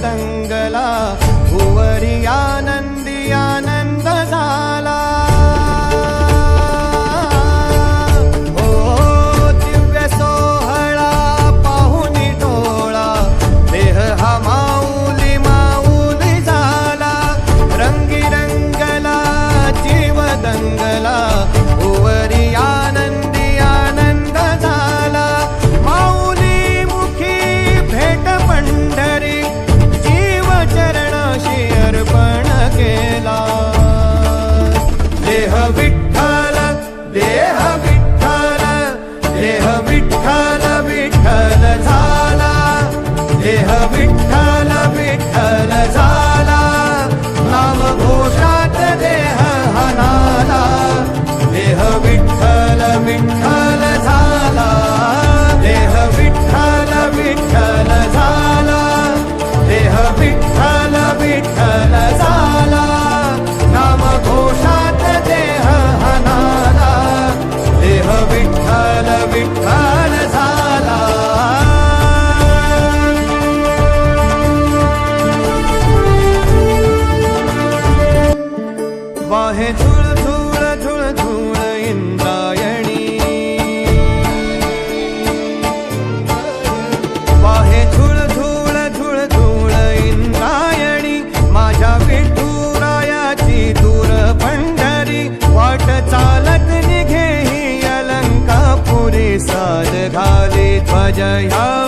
दंगला, भुवरी आनंदी आनंद झाला। ओ दिव्य सोहळा पाहुनी डोळा, देह हा माऊली माऊली झाला। रंगी रंगला जीव दंगला, भुवरी आनंदी आनंद झाला। माऊली मुखी भेट पंढरी, जीव चरणाशी अर्पण केला। देह विठ्ठल देह विठ्ठल, देह विठ्ठल विठ्ठल झाला। देह विठ्ठल विठ्ठल झाला, नाम घोषात देह हनाला। देह विठ्ठल विठ्ठल झाला, देह विठ्ठल विठ्ठल झाला। देह विठ्ठल विठ्ठल झाला, नाम घोषात देह हनाला। देह विठ्ठल विठ्ठल झाला। वाहे झुळ झुळ झुळ झुळ इंद्रायणी, वाहे झुळ झुळ झुळ झुळ इंद्रायणी। माझ्या विठुरायाची दूर पंढरी, वाट चालत निघे ही अलंकापुरी। साज घाली ध्वज ह्या